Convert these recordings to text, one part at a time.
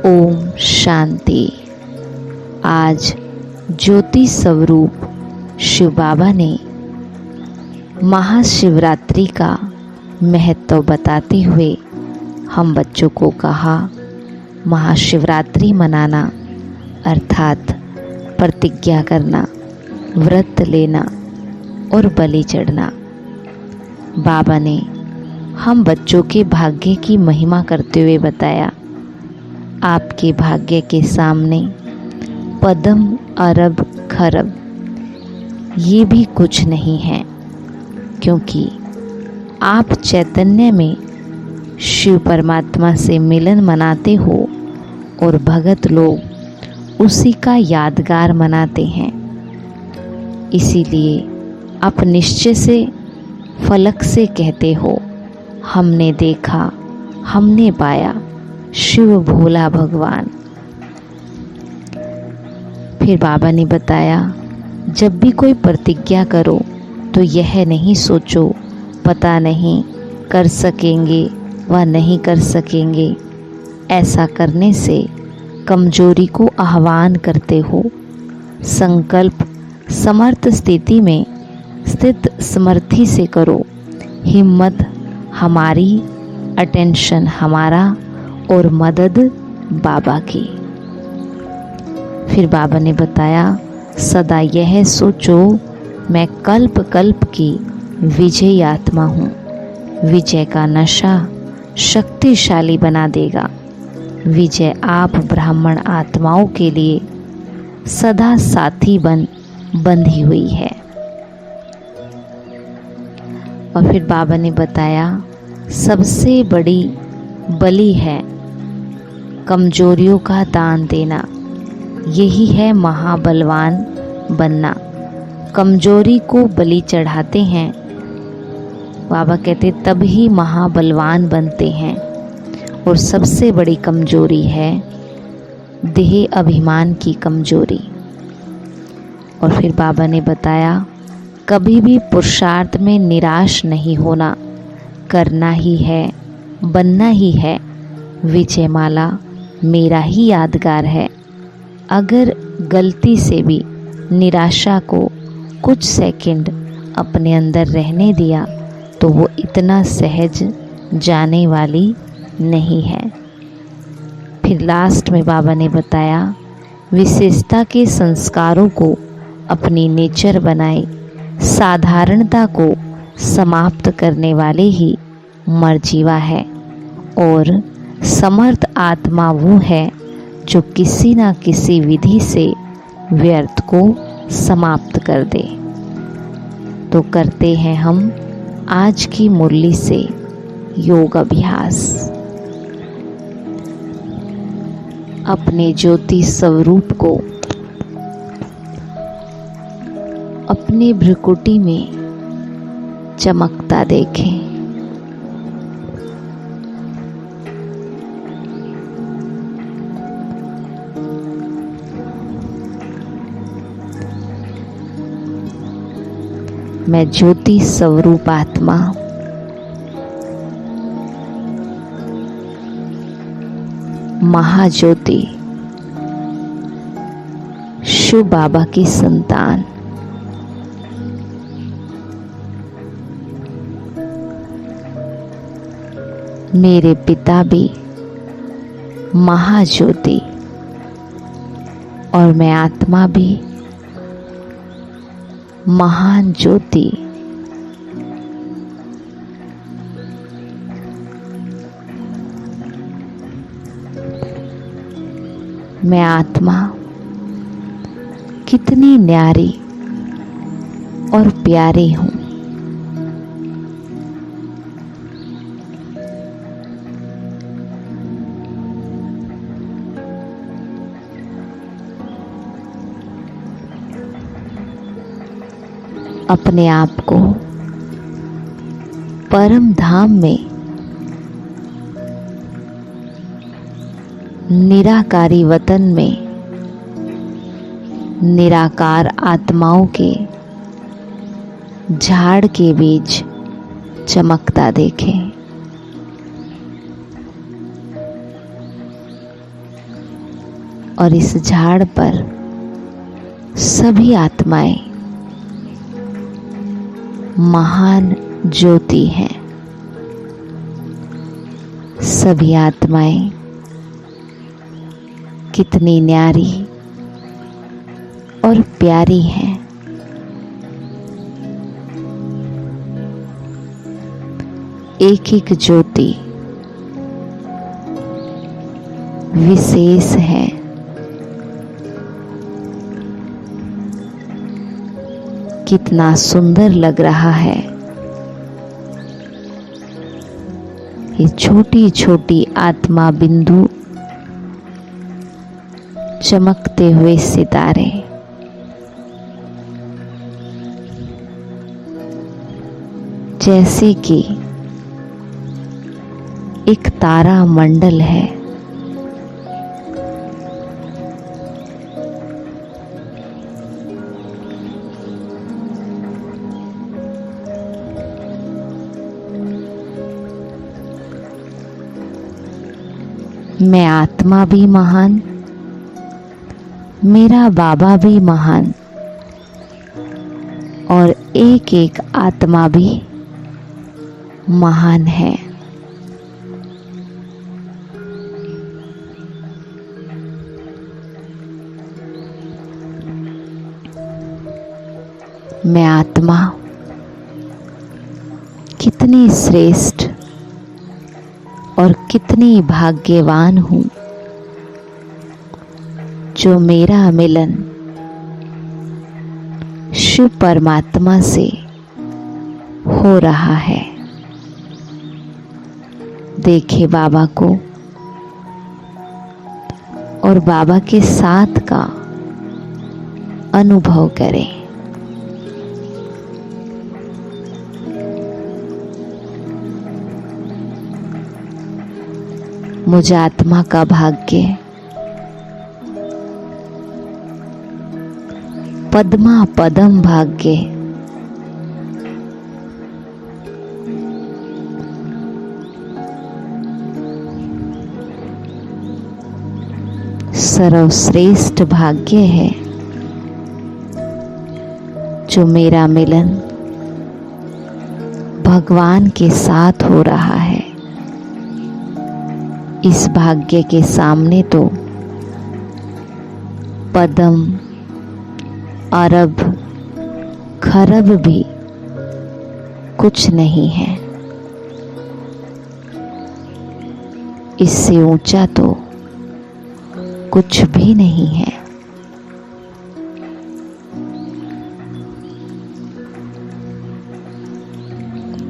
ओम शांति। आज ज्योति स्वरूप शिव बाबा ने महाशिवरात्रि का महत्व बताते हुए हम बच्चों को कहा, महाशिवरात्रि मनाना अर्थात प्रतिज्ञा करना, व्रत लेना और बलि चढ़ना। बाबा ने हम बच्चों के भाग्य की महिमा करते हुए बताया, आपके भाग्य के सामने पद्म अरब खरब ये भी कुछ नहीं है, क्योंकि आप चैतन्य में शिव परमात्मा से मिलन मनाते हो और भगत लोग उसी का यादगार मनाते हैं। इसीलिए आप निश्चय से फलक से कहते हो, हमने देखा, हमने पाया शिव भोला भगवान। फिर बाबा ने बताया, जब भी कोई प्रतिज्ञा करो तो यह नहीं सोचो पता नहीं कर सकेंगे व नहीं कर सकेंगे। ऐसा करने से कमजोरी को आह्वान करते हो। संकल्प समर्थ स्थिति में स्थित समर्थी से करो। हिम्मत हमारी, अटेंशन हमारा और मदद बाबा की। फिर बाबा ने बताया, सदा यह सोचो मैं कल्प कल्प की विजयी आत्मा हूँ। विजय का नशा शक्तिशाली बना देगा। विजय आप ब्राह्मण आत्माओं के लिए सदा साथी बंधी हुई है। और फिर बाबा ने बताया, सबसे बड़ी बलि है कमजोरियों का दान देना। यही है महाबलवान बनना। कमजोरी को बलि चढ़ाते हैं, बाबा कहते तब ही महाबलवान बनते हैं। और सबसे बड़ी कमजोरी है देह अभिमान की कमजोरी। और फिर बाबा ने बताया, कभी भी पुरुषार्थ में निराश नहीं होना। करना ही है, बनना ही है। विजयमाला मेरा ही यादगार है। अगर गलती से भी निराशा को कुछ सेकंड अपने अंदर रहने दिया तो वो इतना सहज जाने वाली नहीं है। फिर लास्ट में बाबा ने बताया, विशेषता के संस्कारों को अपनी नेचर बनाए। साधारणता को समाप्त करने वाले ही मर्जीवा है। और समर्थ आत्मा वो है जो किसी न किसी विधि से व्यर्थ को समाप्त कर दे। तो करते हैं हम आज की मुरली से योग अभ्यास। अपने ज्योति स्वरूप को अपने भ्रुकुटी में चमकता देखें। मैं ज्योति स्वरूप आत्मा महाज्योति शिव बाबा की संतान मेरे पिता भी महाज्योति और मैं आत्मा भी महान ज्योति। मैं आत्मा कितनी न्यारी और प्यारी हूँ। अपने आप को परम धाम में निराकारी वतन में निराकार आत्माओं के झाड़ के बीच चमकता देखें। और इस झाड़ पर सभी आत्माएं महान ज्योति हैं। सभी आत्माएं कितनी न्यारी और प्यारी हैं। एक एक ज्योति विशेष है। कितना सुंदर लग रहा है। ये छोटी छोटी आत्मा बिंदु, चमकते हुए सितारे, जैसे कि एक तारा मंडल है। मैं आत्मा भी महान, मेरा बाबा भी महान, और एक एक आत्मा भी महान है। मैं आत्मा कितनी श्रेष्ठ और कितनी भाग्यवान हूँ जो मेरा मिलन शिव परमात्मा से हो रहा है। देखे बाबा को और बाबा के साथ का अनुभव करें। मुझ आत्मा का भाग्य पद्मा पदम भाग्य, सर्वश्रेष्ठ भाग्य है जो मेरा मिलन भगवान के साथ हो रहा है। इस भाग्य के सामने तो पदम, अरब, खरब भी कुछ नहीं है। इससे ऊंचा तो कुछ भी नहीं है।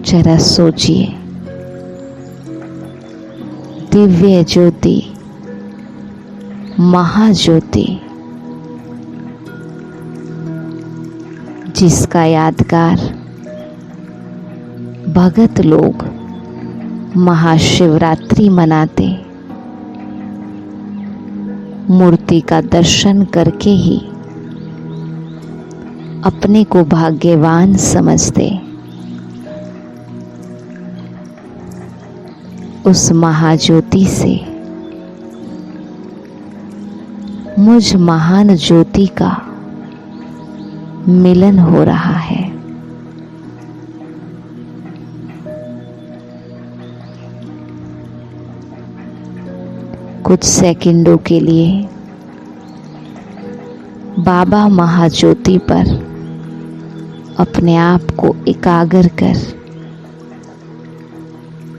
जरा सोचिए, दिव्य ज्योति, महाज्योति, जिसका यादगार भगत लोग महाशिवरात्रि मनाते, मूर्ति का दर्शन करके ही अपने को भाग्यवान समझते। उस महाज्योति से मुझ महान ज्योति का मिलन हो रहा है। कुछ सेकंडों के लिए बाबा महाज्योति पर अपने आप को एकाग्र कर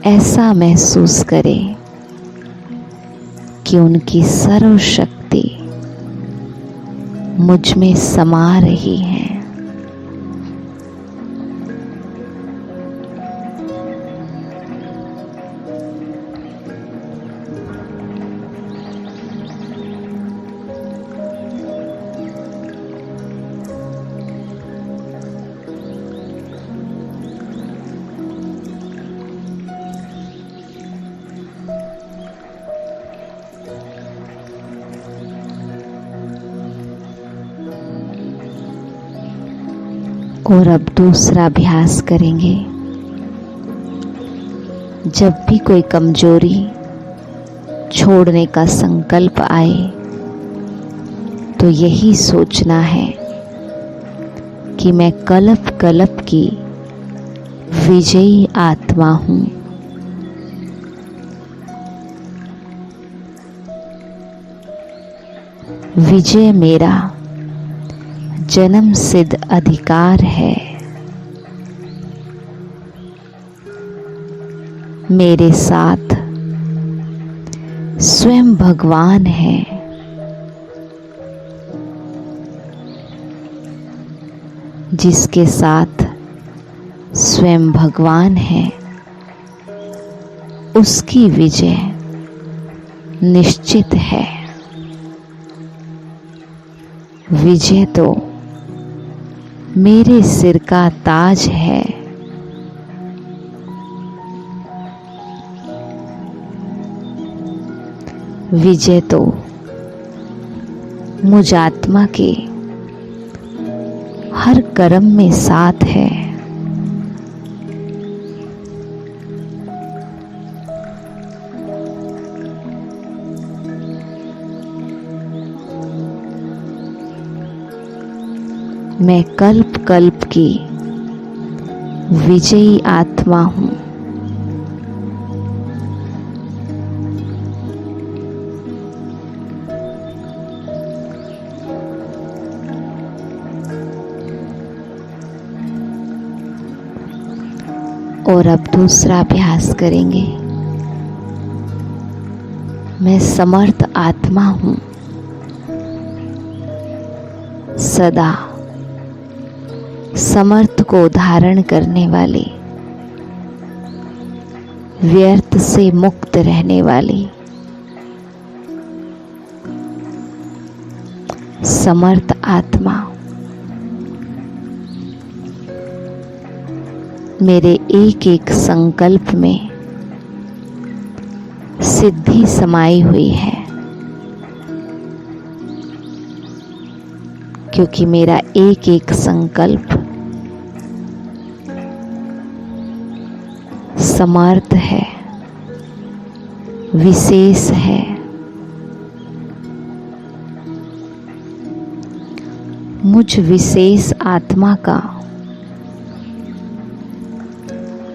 ऐसा महसूस करें कि उनकी सर्व शक्ति मुझ में समा रही है। और अब दूसरा अभ्यास करेंगे। जब भी कोई कमजोरी छोड़ने का संकल्प आए, तो यही सोचना है कि मैं कल्प कल्प की विजयी आत्मा हूँ। विजय मेरा जन्म सिद्ध अधिकार है। मेरे साथ स्वयं भगवान है। जिसके साथ स्वयं भगवान है उसकी विजय निश्चित है। विजय तो मेरे सिर का ताज है। विजय तो मुझ आत्मा के हर कर्म में साथ है। मैं कल्प कल्प की विजयी आत्मा हूँ। और अब दूसरा अभ्यास करेंगे। मैं समर्थ आत्मा हूँ। सदा समर्थ को धारण करने वाली, व्यर्थ से मुक्त रहने वाली, समर्थ आत्मा मेरे एक एक संकल्प में सिद्धि समाई हुई है। क्योंकि मेरा एक एक संकल्प समर्थ है, विशेष है। मुझ विशेष आत्मा का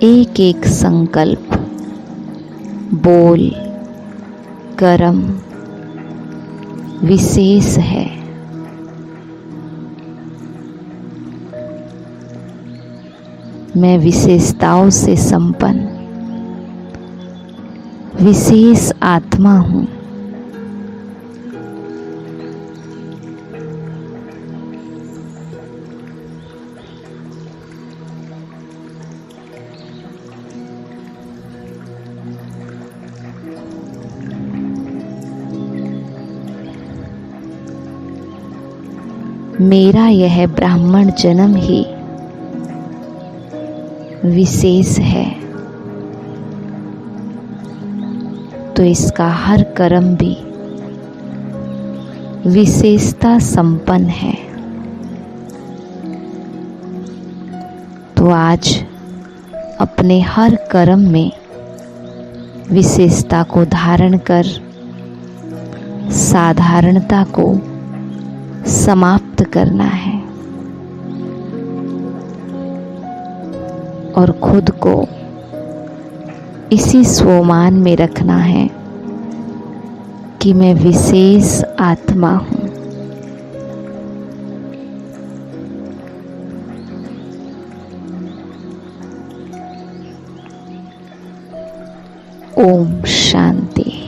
एक एक संकल्प, बोल, कर्म विशेष है। मैं विशेषताओं से संपन्न विशेष आत्मा हूँ। मेरा यह ब्राह्मण जन्म ही विशेष है, तो इसका हर कर्म भी विशेषता संपन्न है। तो आज अपने हर कर्म में विशेषता को धारण कर साधारणता को समाप्त करना है और खुद को इसी स्वमान में रखना है कि मैं विशेष आत्मा हूँ। ओम शांति।